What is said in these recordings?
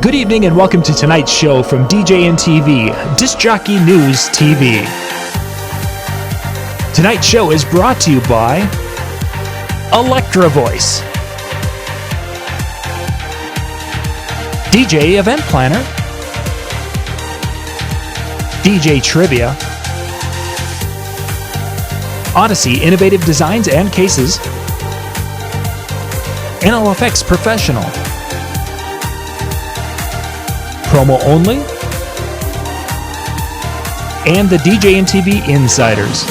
Good evening and welcome to tonight's show from DJ and TV, Disc Jockey News TV. Tonight's show is brought to you by Electra Voice, DJ Event Planner, DJ Trivia, Odyssey Innovative Designs and Cases, NLFX Professional, Promo Only, and the DJ and TV Insiders.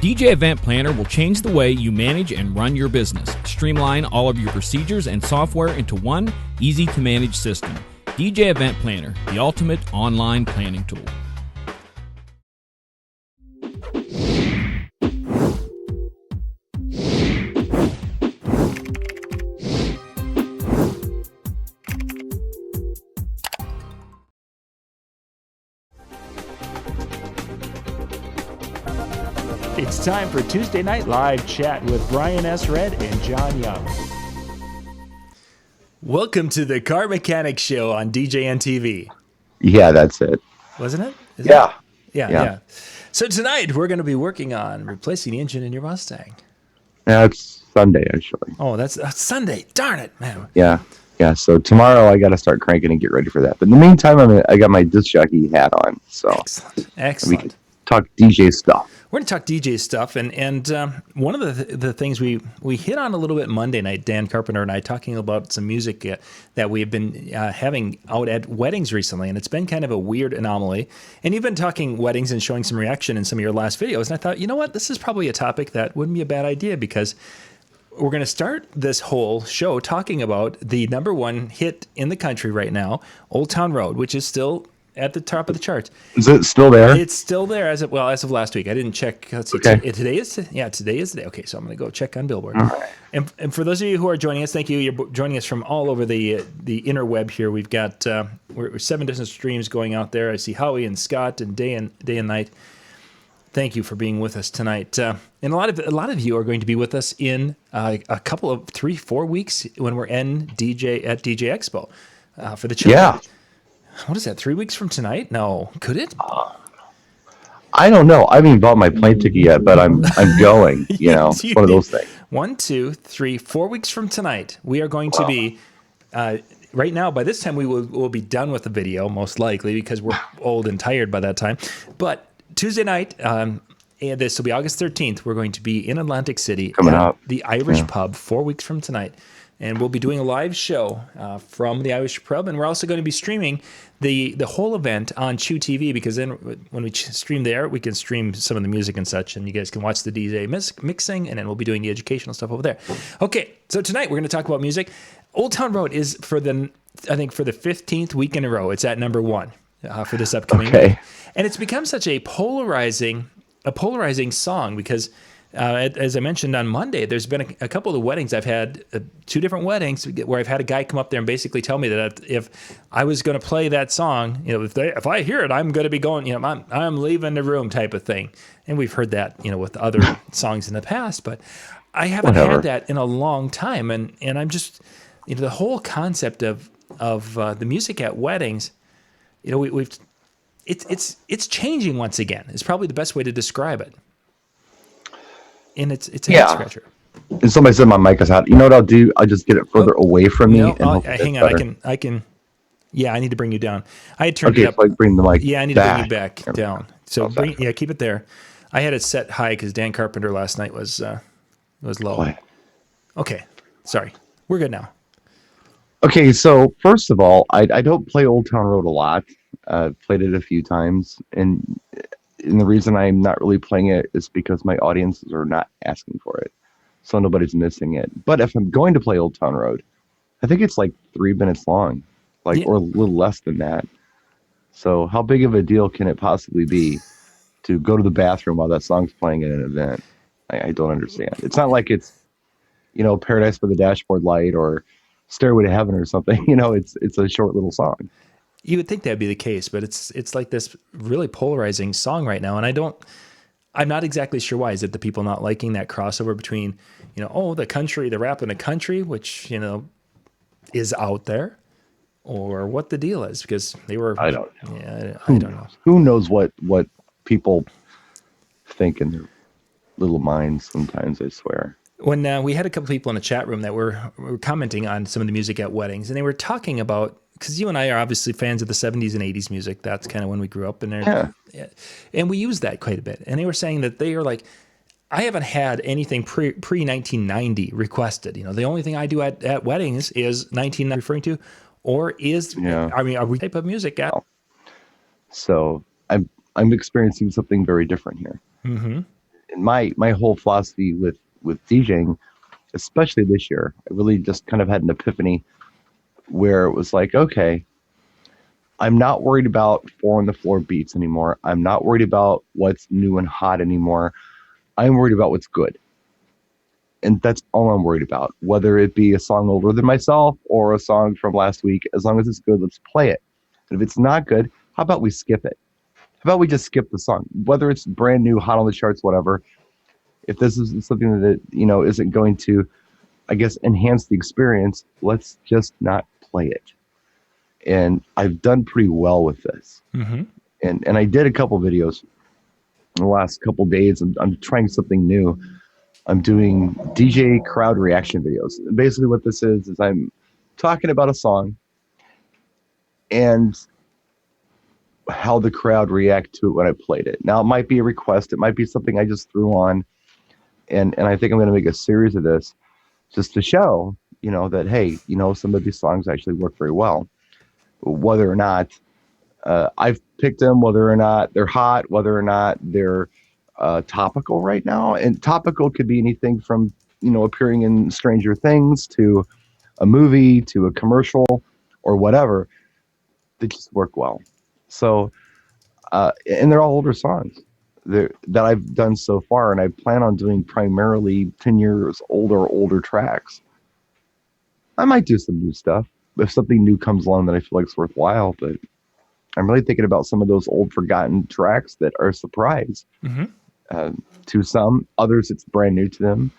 DJ Event Planner will change the way you manage and run your business. Streamline all of your procedures and software into one easy-to-manage system. DJ Event Planner, the ultimate online planning tool. It's time for Tuesday Night Live Chat with Brian S. Red and John Young. Welcome to the Car Mechanic Show on DJ TV. Yeah, that's it. Wasn't it? Yeah. So tonight we're going to be working on replacing the engine in your Mustang. Yeah, it's Sunday, actually. Oh, that's Sunday. Darn it, man. Yeah. So tomorrow I got to start cranking and get ready for that. But in the meantime, I got my disc jockey hat on. So Excellent. We can talk DJ stuff. We're going to talk DJ stuff, and one of the things we hit on a little bit Monday night, Dan Carpenter and I, talking about some music that we've been having out at weddings recently, and it's been kind of a weird anomaly. And you've been talking weddings and showing some reaction in some of your last videos, and I thought, you know what, this is probably a topic that wouldn't be a bad idea, because we're going to start this whole show talking about the number one hit in the country right now, Old Town Road, which is still at the top of the charts. Is it still there? It's still there as of last week. I didn't check. Let's see. Okay. Today is the day. Okay, so I'm going to go check on Billboard. All right. And for those of you who are joining us, thank you. You're joining us from all over the interweb here. We've got we're 7 different streams going out there. I see Howie and Scott and Day and Night. Thank you for being with us tonight. And a lot of you are going to be with us in a couple of 3-4 weeks when we're in DJ Expo for the children. Yeah. What is that, 3 weeks from tonight? No. Could it? I don't know. I haven't bought my plane ticket yet, but I'm going. It's one of those things. 1, 2, 3, 4 weeks from tonight, we are going to be, right now, by this time, we'll be done with the video, most likely, because we're old and tired by that time. But Tuesday night, and this will be August 13th, we're going to be in Atlantic City Coming at up. the Irish Pub 4 weeks from tonight. And we'll be doing a live show from the Irish Pub, and we're also going to be streaming the whole event on Chew TV, because then when we stream there, we can stream some of the music and such, and you guys can watch the DJ mixing, and then we'll be doing the educational stuff over there. Okay, so tonight we're going to talk about music. Old Town Road is for the 15th week in a row. It's at number 1 for this upcoming week. And it's become such a polarizing song because, as I mentioned on Monday, there's been a couple of weddings. I've had 2 different weddings where I've had a guy come up there and basically tell me that if I was going to play that song, if I hear it, I'm going to be going, I'm leaving the room type of thing. And we've heard that, with other songs in the past, but I haven't had that in a long time. And I'm just, the whole concept of the music at weddings, it's changing once again. It's probably the best way to describe it. And it's a head scratcher. And somebody said my mic is hot. You know what I'll do? I'll just get it further away from me. Hang on. I can. Yeah, I need to bring you down. I had turned it up. So I bring the mic. Yeah, I need to bring you back down. So keep it there. I had it set high because Dan Carpenter last night was low. Boy. Okay, sorry. We're good now. Okay, so first of all, I don't play Old Town Road a lot. Played it a few times, and the reason I'm not really playing it is because my audiences are not asking for it. so nobody's missing it. But if I'm going to play Old Town Road, I think it's like 3 minutes long, like Yeah. or a little less than that. So how big of a deal can it possibly be to go to the bathroom while that song's playing at an event? I don't understand. It's not like it's Paradise by the Dashboard Light or Stairway to Heaven or something. It's a short little song. You would think that'd be the case, but it's like this really polarizing song right now, and I'm not exactly sure why. Is it the people not liking that crossover between, the country, the rap in the country, which, is out there, or what the deal is? Because they were, I don't know. yeah, I Who don't know. knows? Who knows what people think in their little minds sometimes, I swear. When we had a couple people in the chat room that were commenting on some of the music at weddings, and they were talking about, because you and I are obviously fans of the 70s and 80s music. That's kind of when we grew up, Yeah. and we use that quite a bit. And they were saying that they are like, I haven't had anything pre 1990 requested. The only thing I do at weddings is 1990 referring to, or is, Yeah. I mean, are we type of music at? So I'm experiencing something very different here. Mm-hmm. And my whole philosophy with DJing, especially this year, I really just kind of had an epiphany where it was like, okay, I'm not worried about four on the floor beats anymore. I'm not worried about what's new and hot anymore. I'm worried about what's good. And that's all I'm worried about, whether it be a song older than myself or a song from last week. As long as it's good, let's play it. And if it's not good, how about we skip it? How about we just skip the song? Whether it's brand new, hot on the charts, whatever. If this is something that, isn't going to, I guess, enhance the experience, let's just not play it. And I've done pretty well with this. Mm-hmm. And I did a couple videos in the last couple days. I'm trying something new. I'm doing DJ crowd reaction videos. And basically what this is I'm talking about a song and how the crowd react to it when I played it. Now, it might be a request. It might be something I just threw on. And I think I'm going to make a series of this just to show, that, hey, some of these songs actually work very well. Whether or not I've picked them, whether or not they're hot, whether or not they're topical right now. And topical could be anything from, appearing in Stranger Things to a movie to a commercial or whatever. They just work well. So, and they're all older songs that I've done so far, and I plan on doing primarily 10 years older tracks. I might do some new stuff if something new comes along that I feel like is worthwhile, but I'm really thinking about some of those old forgotten tracks that are a surprise to some. Others, it's brand new to them,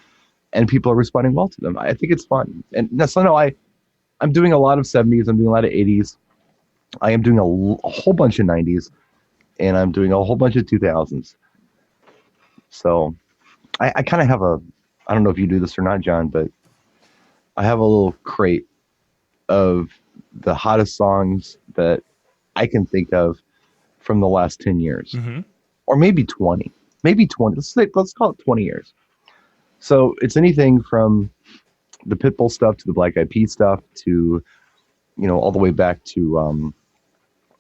and people are responding well to them. I think it's fun. And so no, I'm doing a lot of 70s. I'm doing a lot of 80s. I am doing a whole bunch of 90s, and I'm doing a whole bunch of 2000s. So I kind of have I don't know if you do this or not, John, but I have a little crate of the hottest songs that I can think of from the last 10 years, or maybe 20. Let's call it 20 years. So it's anything from the Pitbull stuff to the Black Eyed Peas stuff to, all the way back to,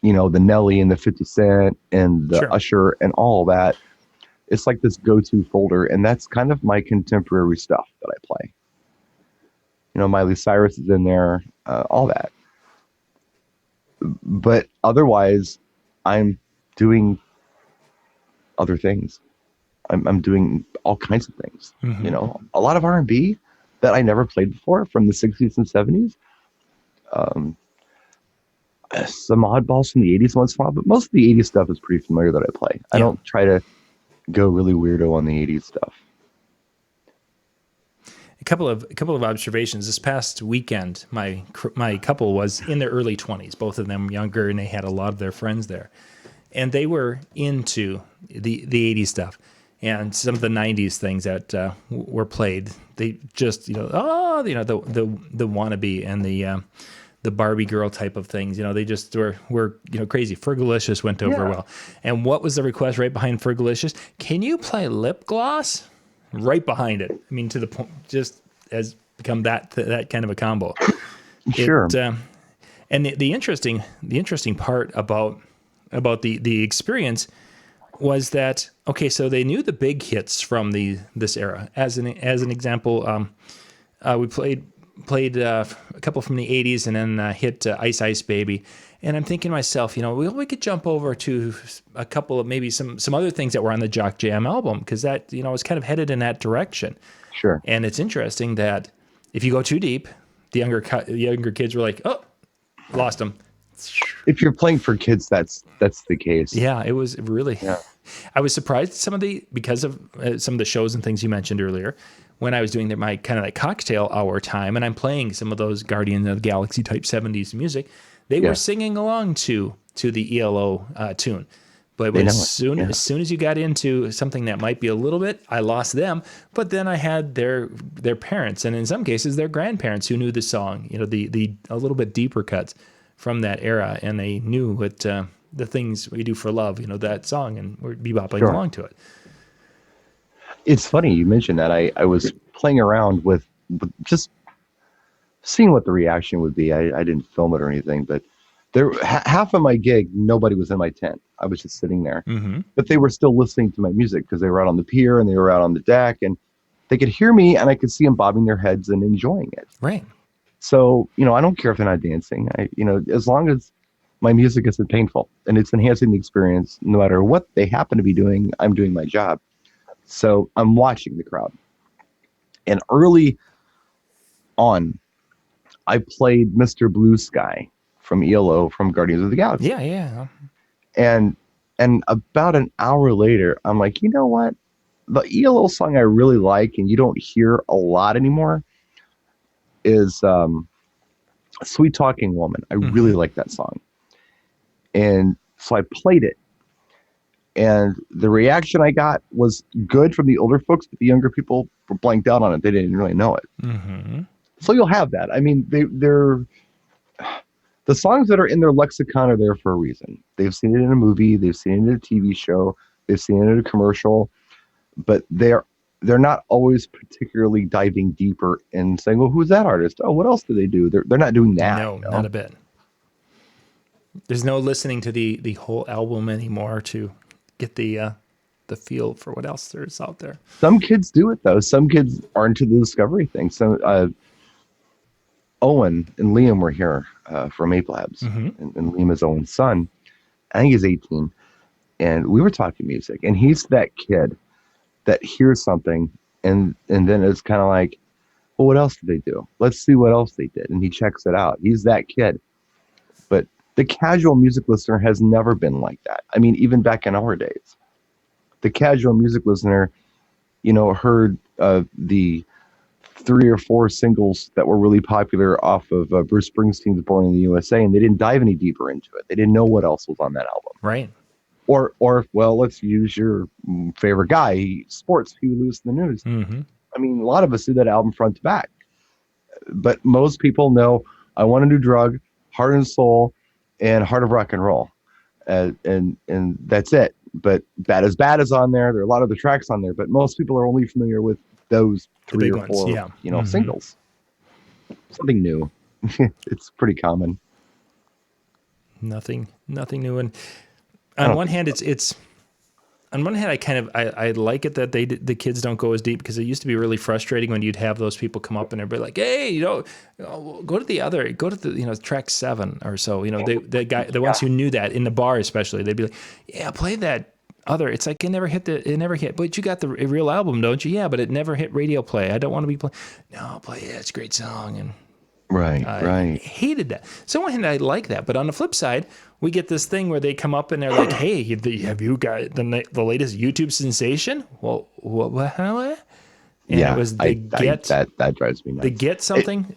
the Nelly and the 50 Cent and the Usher and all that. It's like this go-to folder, and that's kind of my contemporary stuff that I play. Miley Cyrus is in there, all that. But otherwise, I'm doing other things. I'm doing all kinds of things. A lot of R&B that I never played before from the 60s and 70s. Some oddballs from the 80s once in a while, but most of the 80s stuff is pretty familiar that I play. I don't try to go really weirdo on the 80s stuff. A couple of observations. This past weekend, my couple was in their early 20s, both of them younger, and they had a lot of their friends there, and they were into the 80s stuff and some of the 90s things that were played. They just the wannabe and the Barbie girl type of things. They just were crazy. Fergalicious went over well. And what was the request right behind Fergalicious? Can you play Lip Gloss? Right behind it. I mean, to the point, just has become that kind of a combo. Sure. And the interesting part about the experience was that okay? So they knew the big hits from this era. As an example, we played a couple from the '80s, and then hit Ice Ice Baby. And I'm thinking to myself, we could jump over to a couple of maybe some other things that were on the Jock Jam album, because that was kind of headed in that direction. Sure. And it's interesting that if you go too deep, the younger kids were like, "Oh, lost them." If you're playing for kids, that's the case. Yeah, it was really. Yeah. I was surprised because of some of the shows and things you mentioned earlier. When I was doing my kind of like cocktail hour time, and I'm playing some of those Guardians of the Galaxy type '70s music, they were singing along to the ELO tune. But as soon as you got into something that might be a little bit, I lost them. But then I had their parents, and in some cases their grandparents, who knew the song. The a little bit deeper cuts from that era, and they knew what the things we do for love. That song, and we're bebopping along to it. It's funny you mentioned that. I was playing around with just seeing what the reaction would be. I didn't film it or anything, but half of my gig, nobody was in my tent. I was just sitting there, but they were still listening to my music because they were out on the pier and they were out on the deck, and they could hear me, and I could see them bobbing their heads and enjoying it. Right. So, I don't care if they're not dancing. As long as my music isn't painful and it's enhancing the experience, no matter what they happen to be doing, I'm doing my job. So I'm watching the crowd. And early on, I played Mr. Blue Sky from ELO from Guardians of the Galaxy. Yeah. And about an hour later, I'm like, you know what? The ELO song I really like, and you don't hear a lot anymore, is Sweet Talking Woman. I really like that song. And so I played it. And the reaction I got was good from the older folks, but the younger people were blanked out on it. They didn't really know it. So you'll have that. I mean, they're the songs that are in their lexicon are there for a reason. They've seen it in a movie, they've seen it in a TV show, they've seen it in a commercial, but they're not always particularly diving deeper and saying, "Well, who's that artist? Oh, what else do they do?" They're not doing that. No, not a bit. There's no listening to the whole album anymore to get the feel for what else there is out there. Some kids do it though. Some kids are into the discovery thing. So Owen and Liam were here from Ape Labs, and Liam is Owen's son. I think he's 18, and we were talking music, and he's that kid that hears something and then it's kind of like, well, what else did they do? Let's see what else they did, and he checks it out. He's that kid. But the casual music listener has never been like that. I mean, even back in our days, the casual music listener, heard the 3 or 4 singles that were really popular off of Bruce Springsteen's Born in the USA, and they didn't dive any deeper into it. They didn't know what else was on that album. Right. Or well, let's use your favorite guy, sports, Huey Lewis in the News. I mean, a lot of us do that album front to back. But most people know I Want a New Drug, Heart and Soul, and Heart of Rock and Roll. And that's it. But Bad as Bad is on there. There are a lot of the tracks on there, but most people are only familiar with those 3 or 4 singles. Something new. It's pretty common. Nothing new. And on one hand, it's on one hand, I like it that the kids don't go as deep, because it used to be really frustrating when you'd have those people come up and everybody like, hey, go to the track 7 or so. The ones who knew that in the bar especially, they'd be like, yeah, play that other. It's like it never hit. But you got the real album, don't you? Yeah, but it never hit radio play. I don't want to be playing. No, play it. It's a great song. And I hated that. So on one hand, I like that, but on the flip side, we get this thing where they come up and they're like, "Hey, have you got the latest YouTube sensation?" Well, what? And yeah, it was that drives me nuts. They get something.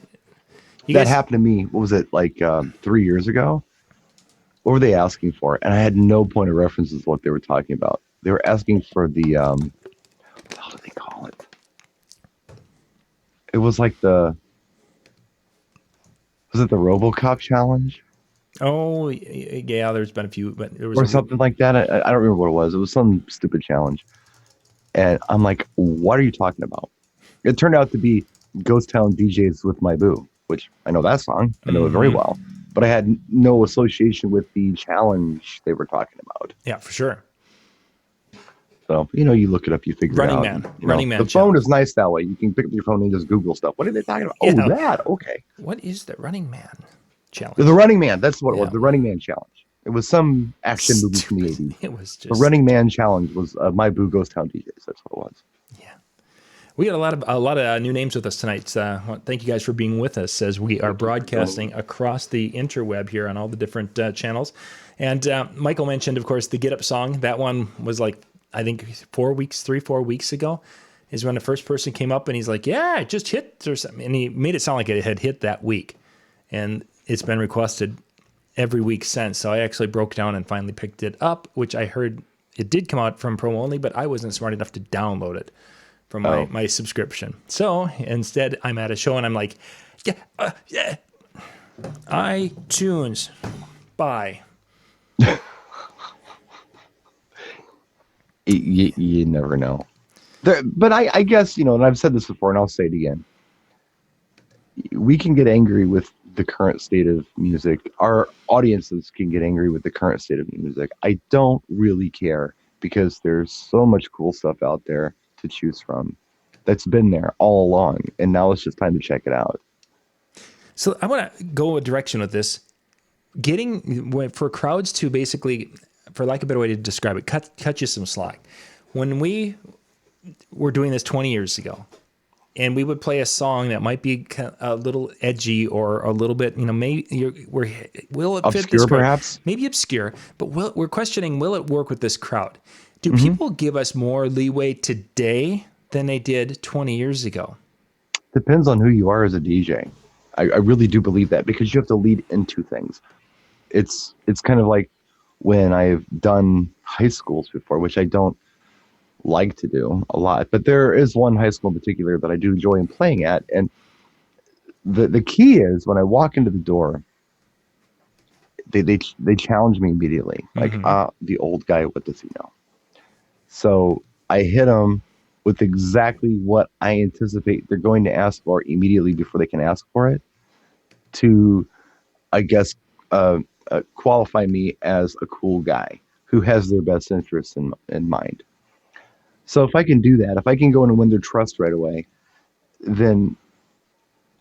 That happened to me. What was it, like 3 years ago? What were they asking for? And I had no point of reference as to what they were talking about. They were asking for the what the hell do they call it? It was like was it the RoboCop challenge? Oh, yeah, there's been a few, but there was something like that. I don't remember what it was. It was some stupid challenge. And I'm like, what are you talking about? It turned out to be Ghost Town DJs with My Boo, which I know that song. I know it very well. But I had no association with the challenge they were talking about. Yeah, for sure. So, you look it up, you figure it out. Running Man The phone challenge. is nice that way. You can pick up your phone and just Google stuff. What are they talking about? Yeah. Oh, that. Okay. What is the Running Man challenge? The Running Man. That's what it Yeah. was. The Running Man challenge. It was some action movie from the 80s. It was just The Running Man challenge was My Boo Ghost Town DJs. That's what it was. Yeah. We got a lot of new names with us tonight. Thank you guys for being with us as we are broadcasting across the interweb here on all the different channels. And Michael mentioned, of course, the Get Up song. That one was like, I think 4 weeks ago is when the first person came up and he's like, yeah, it just hit or something. And he made it sound like it had hit that week. And it's been requested every week since. So I actually broke down and finally picked it up, which I heard it did come out from promo only, but I wasn't smart enough to download it from my subscription. So instead, I'm at a show and I'm like, yeah, iTunes, bye. You never know. But I guess, and I've said this before and I'll say it again. We can get angry with the current state of music. Our audiences can get angry with the current state of music. I don't really care because there's so much cool stuff out there to choose from that's been there all along. And now it's just time to check it out. So I want to go a direction with this. For crowds to basically, for lack of a better way to describe it, cut you some slack. When we were doing this 20 years ago, and we would play a song that might be a little edgy or a little bit, will it obscure, fit this crowd? Perhaps? Maybe obscure, but we're questioning, will it work with this crowd? Do people give us more leeway today than they did 20 years ago? Depends on who you are as a DJ. I really do believe that because you have to lead into things. It's kind of like when I've done high schools before, which I don't like to do a lot, but there is one high school in particular that I do enjoy playing at. And the key is when I walk into the door, they challenge me immediately. Like, the old guy, what does he know? So I hit them with exactly what I anticipate they're going to ask for immediately before they can ask for it to, I guess, qualify me as a cool guy who has their best interests in mind. So if I can do that, if I can go in and win their trust right away, then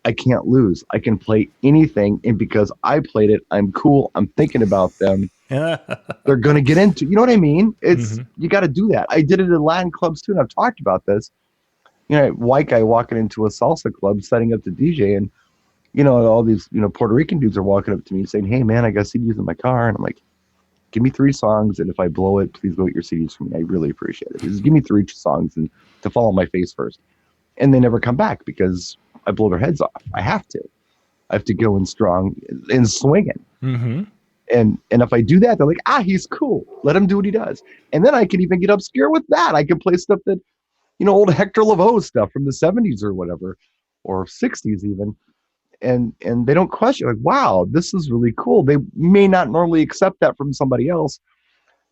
I can't lose. I can play anything, and because I played it, I'm cool. I'm thinking about them. They're going to get into, you know what I mean? It's you got to do that. I did it in Latin clubs too, and I've talked about this. White guy walking into a salsa club, setting up the DJ, and all these Puerto Rican dudes are walking up to me saying, "Hey man, I got CDs in my car," and I'm like, "Give me 3 songs, and if I blow it, please go get your CDs for me. I really appreciate it. Just give me 3 songs and to fall on my face first." And they never come back because I blow their heads off. I have to go in strong and swinging. And if I do that, they're like, he's cool. Let him do what he does. And then I can even get obscure with that. I can play stuff that, old Hector Lavoe stuff from the 70s or whatever, or 60s even. And they don't question, like, wow, this is really cool. They may not normally accept that from somebody else,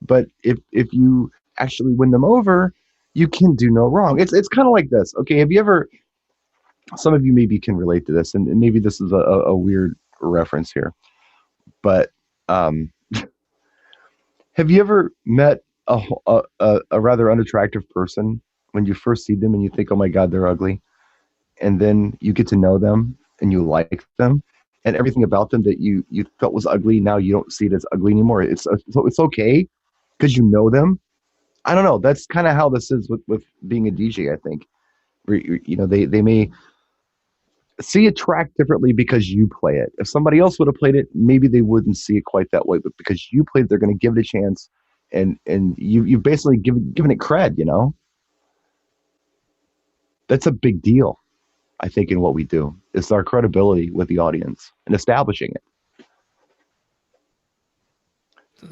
but if you actually win them over, you can do no wrong. It's kind of like this. Okay, have you ever, some of you maybe can relate to this, and maybe this is a weird reference here, but have you ever met a rather unattractive person when you first see them and you think, oh my God, they're ugly, and then you get to know them and you like them, and everything about them that you felt was ugly, now you don't see it as ugly anymore. It's okay because you know them. I don't know. That's kind of how this is with being a DJ, I think. They may see a track differently because you play it. If somebody else would have played it, maybe they wouldn't see it quite that way. But because you played, they're going to give it a chance, and you've basically given it cred. That's a big deal, I think, in what we do. It's our credibility with the audience and establishing it.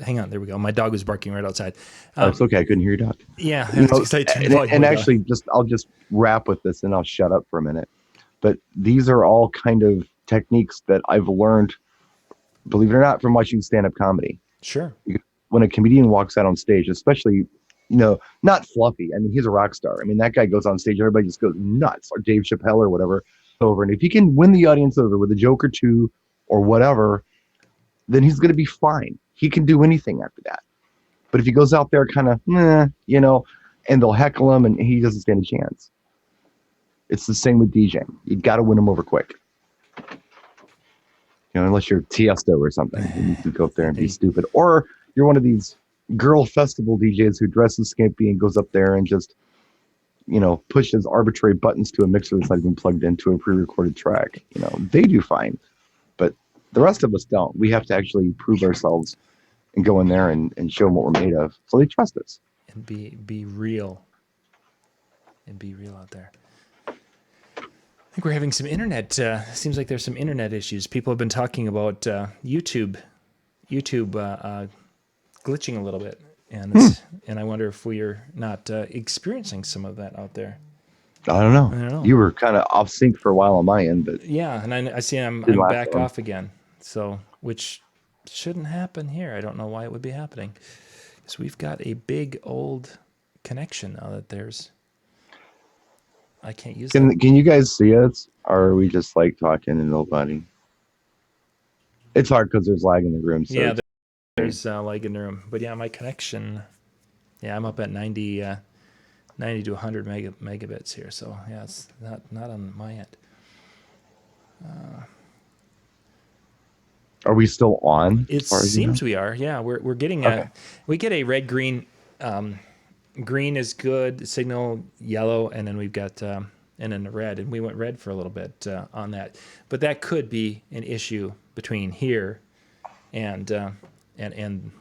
Hang on, there we go. My dog was barking right outside. It's okay. I couldn't hear your dog. Yeah, and actually, I'll just wrap with this, and I'll shut up for a minute. But these are all kind of techniques that I've learned, believe it or not, from watching stand-up comedy. Sure. When a comedian walks out on stage, especially, not Fluffy. I mean, he's a rock star. I mean, that guy goes on stage, everybody just goes nuts, or Dave Chappelle or whatever. Over, and if he can win the audience over with a joke or two or whatever, then he's going to be fine. He can do anything after that. But if he goes out there kind of, and they'll heckle him, and he doesn't stand a chance. It's the same with DJing. You got to win them over quick. Unless you're Tiesto or something, you can go up there and be stupid. Or you're one of these girl festival DJs who dresses skimpy and goes up there and just, pushes arbitrary buttons to a mixer that's not even plugged into a pre-recorded track. They do fine, but the rest of us don't. We have to actually prove ourselves and go in there and show them what we're made of, so they trust us. And be real. And be real out there. I think we're having some internet. Seems like there's some internet issues. People have been talking about YouTube glitching a little bit, and I wonder if we are not experiencing some of that out there. I don't know. You were kind of off sync for a while on my end, but yeah, and I see I'm back off again. So, which shouldn't happen here. I don't know why it would be happening. So we've got a big old connection now that there's. I can't use it. Can you guys see us? Or are we just like talking to nobody? It's hard because there's lag in the room. So yeah, there's lag in the room. But yeah, my connection, I'm up at 90 to 100 megabits here. So yeah, it's not on my end. Are we still on? It seems we are. Yeah, we're getting we get a red green. Green is good, signal yellow, and then we've got and then the red, and we went red for a little bit on that. But that could be an issue between here and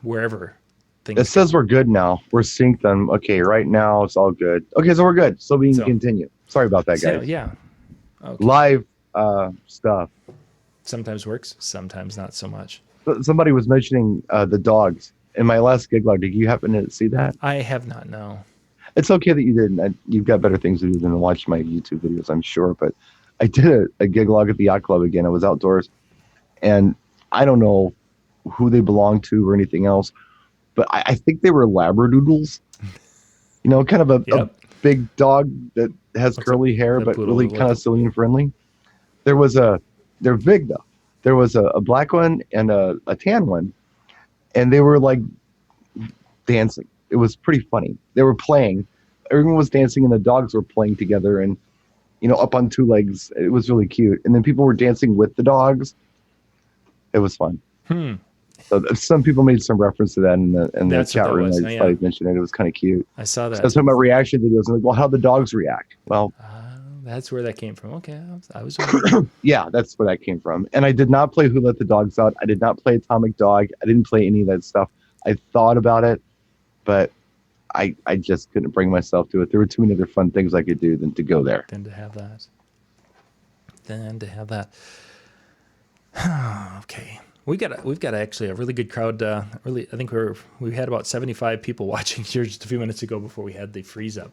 wherever things. It says we're good now. We're synced on. Okay, right now it's all good. Okay, so we're good. So we can continue. Sorry about that, guys. Yeah. Okay. Live stuff. Sometimes works, sometimes not so much. Somebody was mentioning the dogs. In my last gig log, did you happen to see that? I have not, no. It's okay that you didn't. You've got better things to do than to watch my YouTube videos, I'm sure. But I did a gig log at the yacht club again. I was outdoors, and I don't know who they belong to or anything else, but I think they were Labradoodles. Kind of a big dog that has curly hair, but really kind of silly and friendly. They're big though. There was a black one and a tan one. And they were like dancing. It was pretty funny. They were playing. Everyone was dancing and the dogs were playing together and, up on two legs. It was really cute. And then people were dancing with the dogs. It was fun. So some people made some reference to that in the chat room. I just thought I'd mention it. It was kind of cute. I saw that. So I was talking about reaction videos. I'm like, well, how'd the dogs react? Well, that's where that came from. Okay. I was yeah, that's where that came from. And I did not play Who Let the Dogs Out. I did not play Atomic Dog. I didn't play any of that stuff. I thought about it, but I just couldn't bring myself to it. There were too many other fun things I could do than to go there. Than to have that. Okay. We've got actually a really good crowd. I think we had about 75 people watching here just a few minutes ago before we had the freeze up.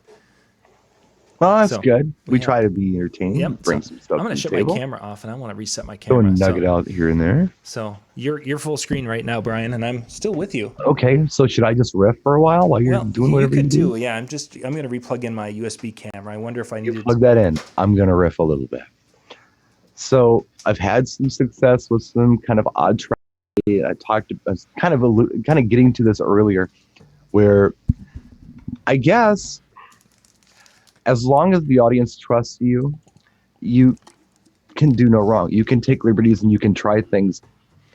Well, that's good. We try to be entertaining. Bring some stuff. I'm going to shut my camera off, and I want to reset my camera. Go nug it out here and there. So you're full screen right now, Brian, and I'm still with you. Okay, so should I just riff for a while you're doing whatever you do? Yeah, I'm going to replug in my USB camera. I wonder if I need to plug that in. I'm going to riff a little bit. So I've had some success with some kind of odd tracks. I was kind of getting to this earlier, where I guess, as long as the audience trusts you, you can do no wrong. You can take liberties and you can try things.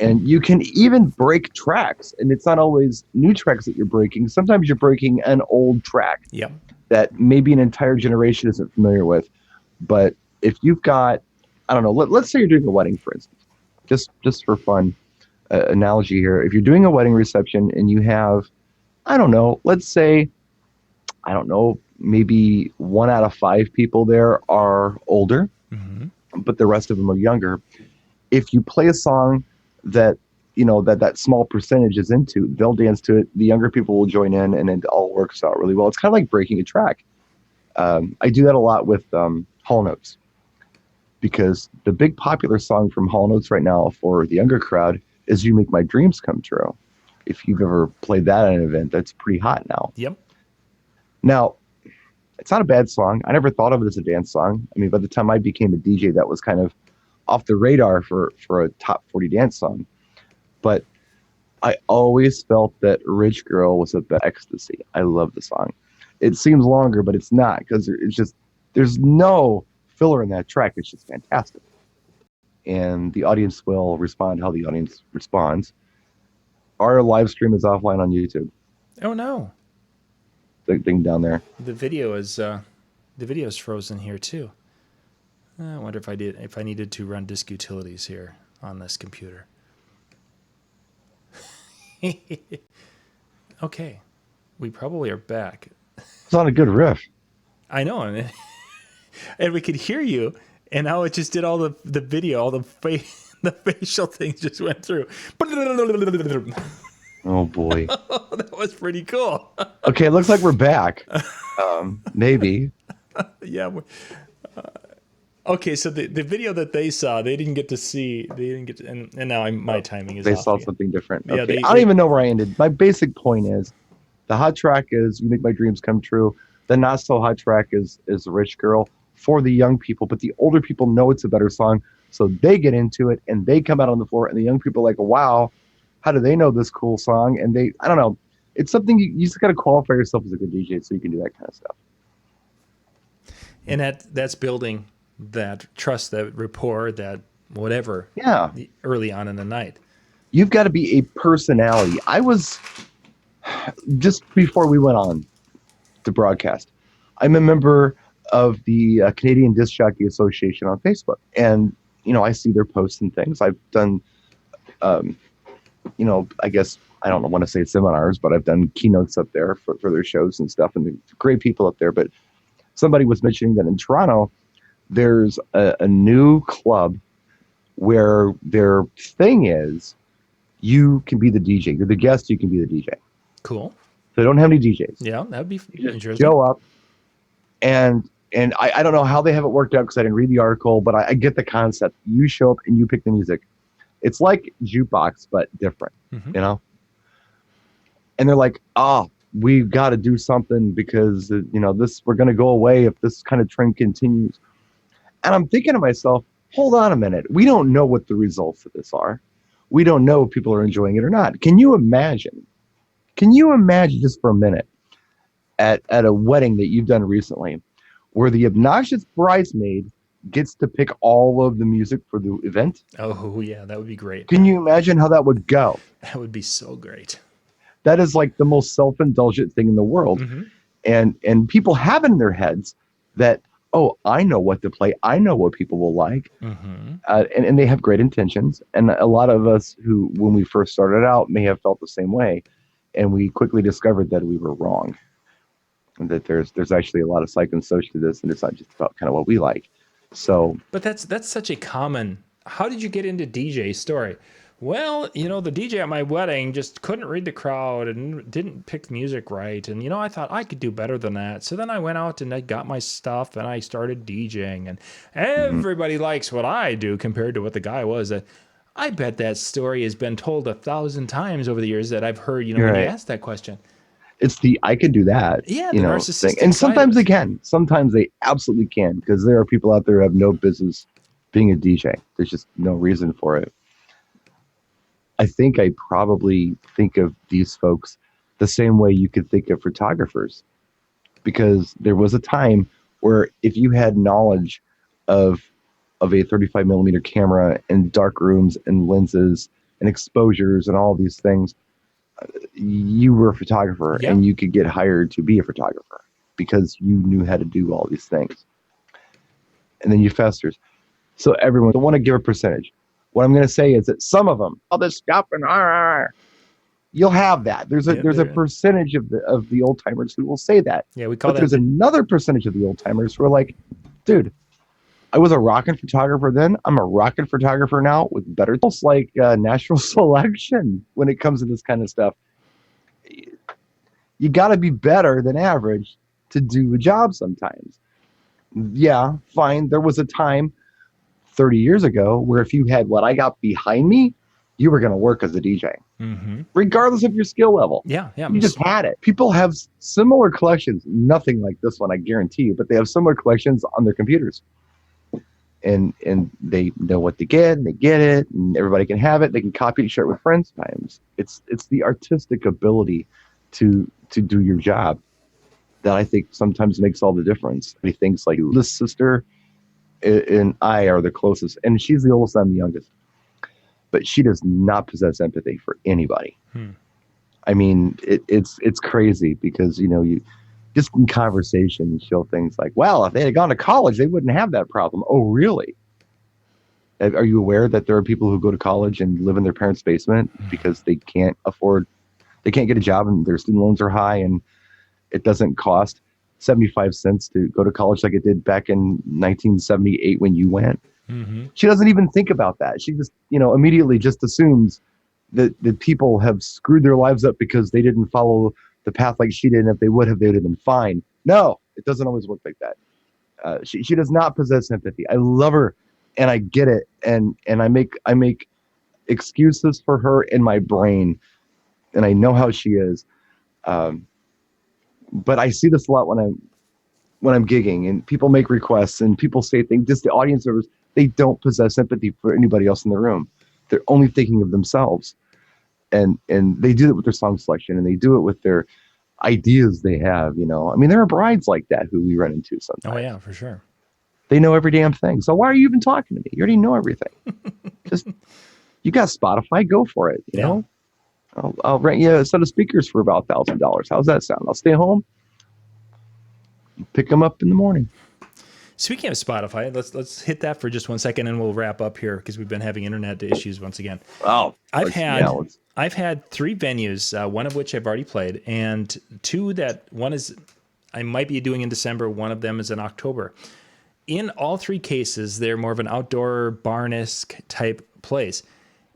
And you can even break tracks. And it's not always new tracks that you're breaking. Sometimes you're breaking an old track that maybe an entire generation isn't familiar with. But if you've got, I don't know, let's say you're doing a wedding, for instance, just for fun analogy here. If you're doing a wedding reception and you have, I don't know, let's say, maybe 1 out of 5 people there are older, but the rest of them are younger. If you play a song that, that small percentage is into, they'll dance to it. The younger people will join in and it all works out really well. It's kind of like breaking a track. I do that a lot with Hall Notes, because the big popular song from Hall Notes right now for the younger crowd is You Make My Dreams Come True. If you've ever played that at an event, that's pretty hot now. Yep. Now, it's not a bad song. I never thought of it as a dance song. I mean, by the time I became a DJ, that was kind of off the radar for a top 40 dance song. But I always felt that Rich Girl was a bit ecstasy. I love the song. it seems longer, but it's not, because it's just, there's no filler in that track. It's just fantastic. And the audience will respond how the audience responds. Our live stream is offline on YouTube. Oh no. The thing down there. The video is frozen here too. I wonder if I needed to run disk utilities here on this computer. Okay. We probably are back. It's not a good riff. I know, and we could hear you, and now it just did all the video, all the facial things just went through. Oh boy. That was pretty cool. Okay, it looks like we're back. Maybe. Yeah. Okay, so the video that they saw, they didn't get to see. They didn't get to, and now my timing is They off saw again. something different. Yeah, Okay. I don't even know where I ended. My basic point is, the hot track is "You Make My Dreams Come True." The not so hot track is "Rich Girl" for the young people, but the older people know it's a better song, so they get into it and they come out on the floor, and the young people are like, "Wow, how do they know this cool song?" And I don't know. It's something you just got to qualify yourself as a good DJ so you can do that kind of stuff. And that's building that trust, that rapport, that whatever. Yeah. Early on in the night. You've got to be a personality. I was, just before we went on to broadcast, I'm a member of the Canadian Disc Jockey Association on Facebook. And, I see their posts and things. I've done, I guess, I don't want to say seminars, but I've done keynotes up there for their shows and stuff. And they're great people up there. But somebody was mentioning that in Toronto, there's a new club where their thing is, you can be the DJ. You're the guest, you can be the DJ. Cool. So they don't have any DJs. Yeah, that would be interesting. Show up, and I don't know how they have it worked out because I didn't read the article, but I get the concept. You show up and you pick the music. It's like jukebox, but different, And they're like, we've got to do something because, we're going to go away if this kind of trend continues. And I'm thinking to myself, hold on a minute. We don't know what the results of this are. We don't know if people are enjoying it or not. Can you imagine just for a minute at a wedding that you've done recently where the obnoxious bridesmaid gets to pick all of the music for the event? Oh, yeah, that would be great. Can you imagine how that would go? That would be so great. That is like the most self-indulgent thing in the world. And people have it in their heads that, I know what to play. I know what people will like. And they have great intentions. And a lot of us who, when we first started out, may have felt the same way. And we quickly discovered that we were wrong. And that there's actually a lot of psych and social to this. And it's not just about kind of what we like. So. But that's such a common, how did you get into DJ story? Well, the DJ at my wedding just couldn't read the crowd and didn't pick the music right. And, I thought I could do better than that. So then I went out and I got my stuff and I started DJing. And everybody likes what I do compared to what the guy was. I bet that story has been told 1,000 times over the years that I've heard, when you asked that question. It's I could do that. Yeah, the narcissistic thing. And sometimes side they can. Sometimes they absolutely can, because there are people out there who have no business being a DJ. There's just no reason for it. I think I probably think of these folks the same way you could think of photographers, because there was a time where if you had knowledge of a 35 millimeter camera and dark rooms and lenses and exposures and all these things, you were a photographer and you could get hired to be a photographer because you knew how to do all these things. And then you festers. So everyone, I want to give a percentage. What I'm going to say is that some of them, all this stuff and you'll have that. There's a percentage of the old timers who will say that. Yeah, we call that. But there's another percentage of the old timers who are like, dude, I was a rockin' photographer then. I'm a rockin' photographer now with better. Almost like natural selection when it comes to this kind of stuff. You got to be better than average to do a job sometimes. Yeah, fine. There was a time 30 years ago where if you had what I got behind me, you were going to work as a DJ, regardless of your skill level. Yeah. You just had it. People have similar collections, nothing like this one, I guarantee you, but they have similar collections on their computers. And they know what to get, and they get it, and everybody can have it. They can copy it and share it with friends sometimes. It's the artistic ability to do your job. that I think sometimes makes all the difference. He thinks like this sister and I are the closest, and she's the oldest, I'm the youngest, but she does not possess empathy for anybody. I mean, it's crazy because, you know, you just in conversation, you show things like, well, if they had gone to college, they wouldn't have that problem. Oh, really? Are you aware that there are people who go to college and live in their parents' basement because they can't get a job and their student loans are high and it doesn't cost 75 cents to go to college like it did back in 1978 when you went? She doesn't even think about that. She just, you know, immediately just assumes that people have screwed their lives up because they didn't follow the path like she did, and if they would have been fine. No, it doesn't always work like that. She does not possess empathy. I love her, and I get it, and I make excuses for her in my brain, and I know how she is. But I see this a lot when I'm gigging, and people make requests, and people say things. Just the audience members, they don't possess empathy for anybody else in the room. They're only thinking of themselves. And they do it with their song selection, and they do it with their ideas they have, you know. I mean, there are brides like that who we run into sometimes. Oh, yeah, for sure. They know every damn thing. So why are you even talking to me? You already know everything. Just, you got Spotify, go for it, you know. I'll rent you a set of speakers for about $1,000. How's that sound? I'll stay home, pick them up in the morning. Speaking of Spotify, let's hit that for just 1 second, and we'll wrap up here because we've been having internet issues once again. Oh, I've had 3 venues, one of which I've already played, and 2 that one is I might be doing in December. One of them is in October. In all 3 cases, they're more of an outdoor barn-esque type place,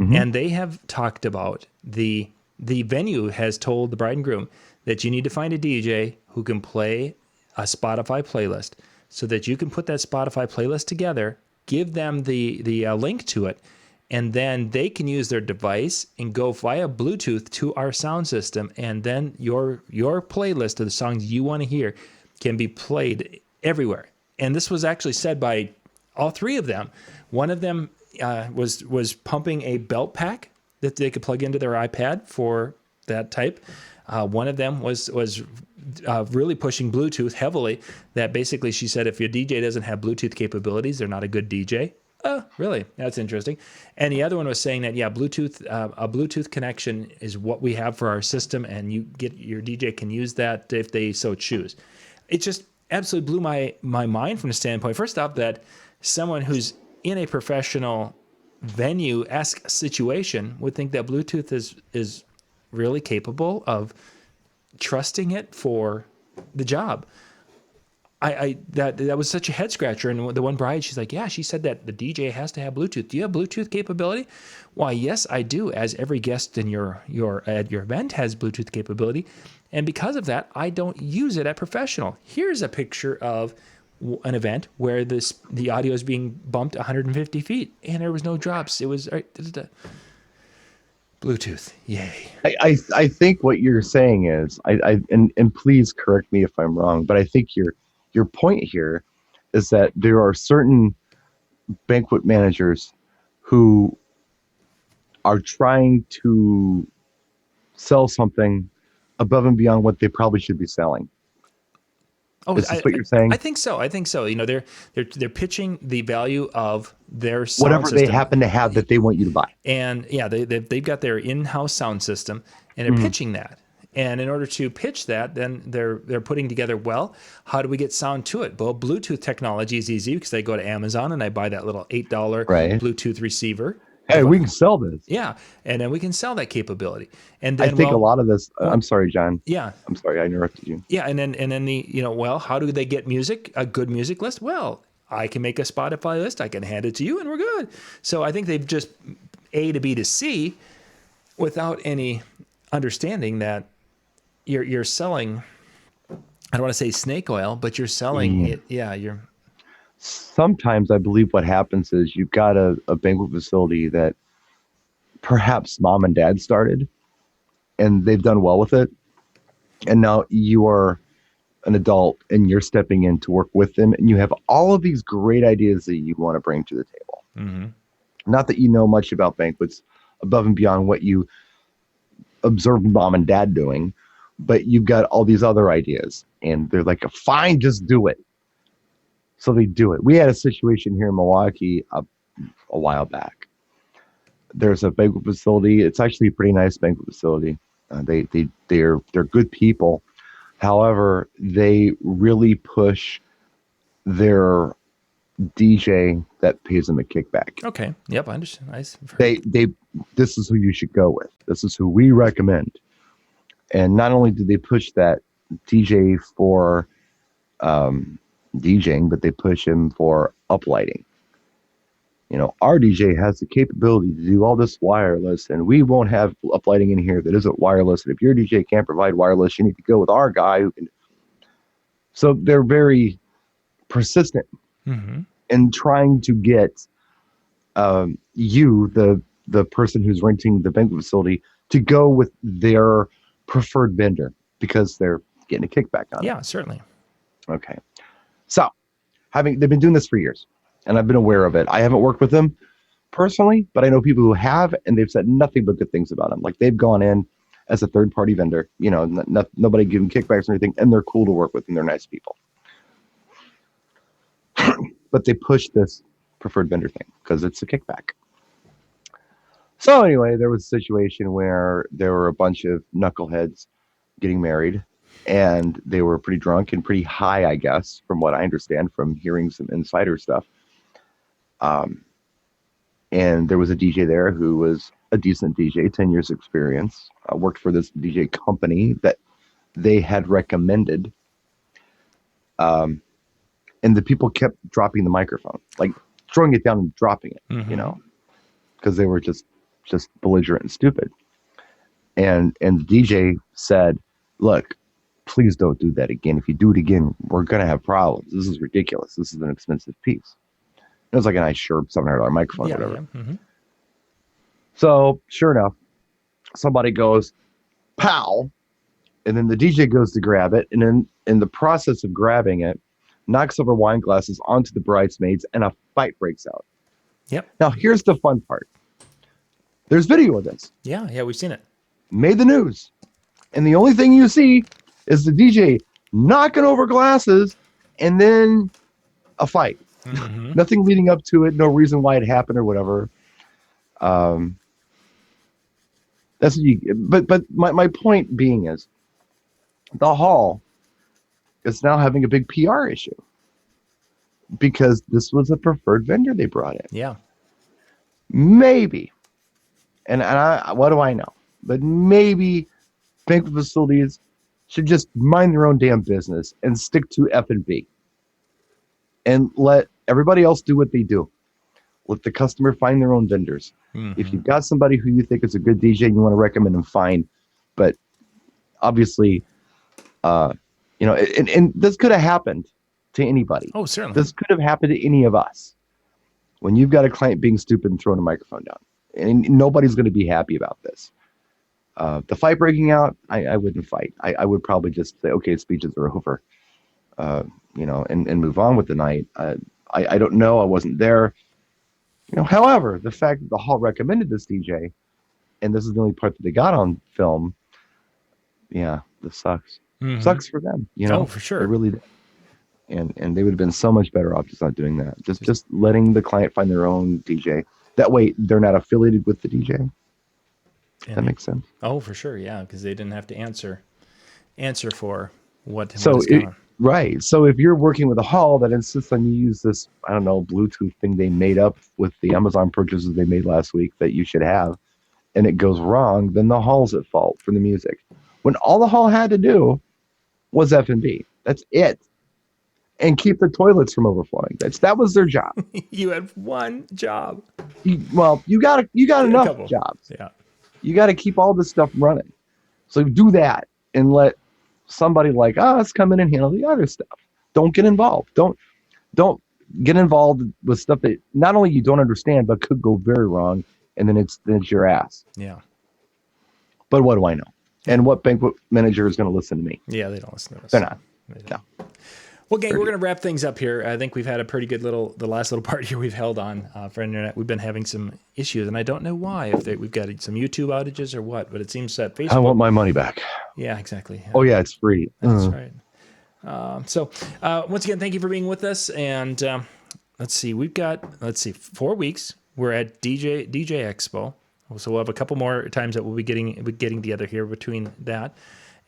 and they have talked about the venue has told the bride and groom that you need to find a DJ who can play a Spotify playlist, so that you can put that Spotify playlist together, give them the link to it, and then they can use their device and go via Bluetooth to our sound system, and then your playlist of the songs you want to hear can be played everywhere. And this was actually said by all 3 of them. One of them was pumping a belt pack that they could plug into their iPad for that type. One of them was really pushing Bluetooth heavily, that basically she said if your DJ doesn't have Bluetooth capabilities, they're not a good DJ. Oh, really? That's interesting. And the other one was saying that, yeah, Bluetooth, a Bluetooth connection is what we have for our system, and your DJ can use that if they so choose. It just absolutely blew my mind from the standpoint, first off, that someone who's in a professional venue-esque situation would think that Bluetooth is really capable of trusting it for the job. That was such a head scratcher. And the one bride, she's like, yeah, she said that the DJ has to have Bluetooth. Do you have Bluetooth capability? Why, yes, I do. As every guest in your event has Bluetooth capability. And because of that, I don't use it at professional. Here's a picture of an event where the audio is being bumped 150 feet and there was no drops. It was Bluetooth. Yay. I think what you're saying is, and please correct me if I'm wrong, but I think your point here is that there are certain banquet managers who are trying to sell something above and beyond what they probably should be selling. Oh, is this what you're saying? I think so. You know, they're pitching the value of their sound whatever system. they happen to have that they want you to buy. And yeah, they've got their in-house sound system, and they're pitching that. And in order to pitch that, then they're putting together, well, how do we get sound to it? Well, Bluetooth technology is easy because I go to Amazon and I buy that little $8 Bluetooth receiver. Hey, we can sell this. Yeah, and then we can sell that capability. And then, I think a lot of this. I'm sorry, John. Yeah, I'm sorry, I interrupted you. Yeah, and then well, how do they get music? A good music list? Well, I can make a Spotify list. I can hand it to you, and we're good. So I think they've just A to B to C, without any understanding that you're selling. I don't want to say snake oil, but you're selling it. Yeah, you're. Sometimes I believe what happens is you've got a banquet facility that perhaps mom and dad started and they've done well with it. And now you are an adult and you're stepping in to work with them. And you have all of these great ideas that you want to bring to the table. Mm-hmm. Not that you know much about banquets above and beyond what you observed mom and dad doing, but you've got all these other ideas. and they're like, fine, just do it. So they do it. We had a situation here in Milwaukee a while back. There's a banquet facility. It's actually a pretty nice banquet facility. They're good people. However, they really push their DJ that pays them a kickback. Okay. Yep. I understand. This is who you should go with. This is who we recommend. And not only do they push that DJ for DJing, but they push him for uplighting. Our DJ has the capability to do all this wireless, and we won't have uplighting in here that isn't wireless. And if your DJ can't provide wireless, you need to go with our guy who can. So they're very persistent in trying to get you, the person who's renting the banquet facility, to go with their preferred vendor because they're getting a kickback on it. Yeah, certainly. Okay. So they've been doing this for years, and I've been aware of it. I haven't worked with them personally, but I know people who have, and they've said nothing but good things about them. Like, they've gone in as a third-party vendor, nobody giving kickbacks or anything, and they're cool to work with, and they're nice people. But they push this preferred vendor thing because it's a kickback. So anyway, there was a situation where there were a bunch of knuckleheads getting married, and they were pretty drunk and pretty high, I guess, from what I understand from hearing some insider stuff. And there was a DJ there who was a decent DJ, 10 years experience, worked for this DJ company that they had recommended. And the people kept dropping the microphone, like throwing it down and dropping it, because they were just belligerent and stupid. And the DJ said, look, please don't do that again. If you do it again, we're going to have problems. This is ridiculous. This is an expensive piece. It was like a nice, sure $700 microphone, whatever. Yeah. Mm-hmm. So sure enough, somebody goes, pow. And then the DJ goes to grab it. And then in the process of grabbing it, knocks over wine glasses onto the bridesmaids, and a fight breaks out. Yep. Now, here's the fun part. There's video of this. Yeah, we've seen it. Made the news. And the only thing you see is the DJ knocking over glasses and then a fight. Mm-hmm. Nothing leading up to it, no reason why it happened or whatever. That's what you, but my point being is the hall is now having a big PR issue because this was a preferred vendor they brought in. Yeah. Maybe. And I, what do I know? But maybe banquet facilities should just mind their own damn business and stick to F&B and let everybody else do what they do. Let the customer find their own vendors. Mm-hmm. If you've got somebody who you think is a good DJ and you want to recommend them, fine. But obviously, and this could have happened to anybody. Oh, certainly. This could have happened to any of us. When you've got a client being stupid and throwing a microphone down. And nobody's going to be happy about this. The fight breaking out, I wouldn't fight. I would probably just say, okay, speeches are over, and move on with the night. I don't know. I wasn't there. However, the fact that the hall recommended this DJ, and this is the only part that they got on film, yeah, this sucks. Mm-hmm. Sucks for them. Oh, for sure. It really did. And they would have been so much better off just not doing that. Just letting the client find their own DJ. That way, they're not affiliated with the DJ. That makes sense. Oh, for sure, yeah, because they didn't have to answer for what is going on. Right. So if you're working with a hall that insists on you use this, I don't know, Bluetooth thing they made up with the Amazon purchases they made last week that you should have, and it goes wrong, then the hall's at fault for the music. When all the hall had to do was F&B. That's it. And keep the toilets from overflowing. That was their job. You had one job. You got enough jobs. Yeah. You got to keep all this stuff running. So do that and let somebody like us come in and handle the other stuff. Don't get involved. Don't get involved with stuff that not only you don't understand but could go very wrong, and then it's your ass. Yeah. But what do I know? And what banquet manager is going to listen to me? Yeah, they don't listen to us. They're not. No. Well, gang, we're going to wrap things up here. I think we've had a pretty good the last little part here we've held on for internet. We've been having some issues, and I don't know why, we've got some YouTube outages or what, but it seems that Facebook... I want my money back. Yeah, exactly. Oh, yeah, it's free. That's right. Once again, thank you for being with us. And let's see, 4 weeks. We're at DJ Expo. So we'll have a couple more times that we'll be getting together here between that.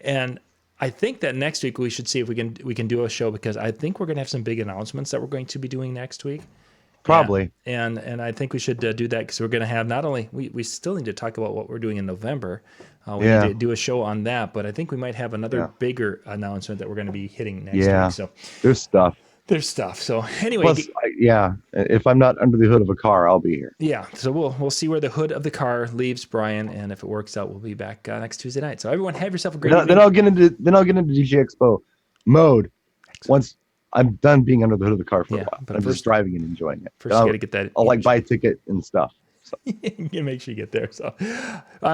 And I think that next week we should see if we can do a show, because I think we're going to have some big announcements that we're going to be doing next week. Probably. And I think we should do that, because we're going to have not only, we still need to talk about what we're doing in November. We need to do a show on that, but I think we might have another bigger announcement that we're going to be hitting next week. So there's stuff. So anyway, plus, if I'm not under the hood of a car, I'll be here. Yeah, so we'll see where the hood of the car leaves Brian, and if it works out, we'll be back next Tuesday night. So everyone, have yourself a great evening. Then I'll get into DJ Expo mode once I'm done being under the hood of the car for a while. But I'm just driving and enjoying it. First, you got to get that. I'll buy a ticket and stuff. So. You make sure you get there. So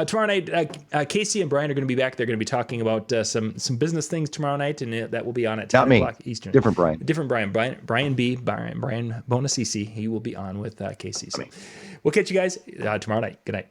tomorrow night, Casey and Brian are going to be back. They're going to be talking about some business things tomorrow night, and that will be on at 10 o'clock Eastern. Different Brian. Brian Bonacisi. He will be on with Casey. So we'll catch you guys tomorrow night. Good night.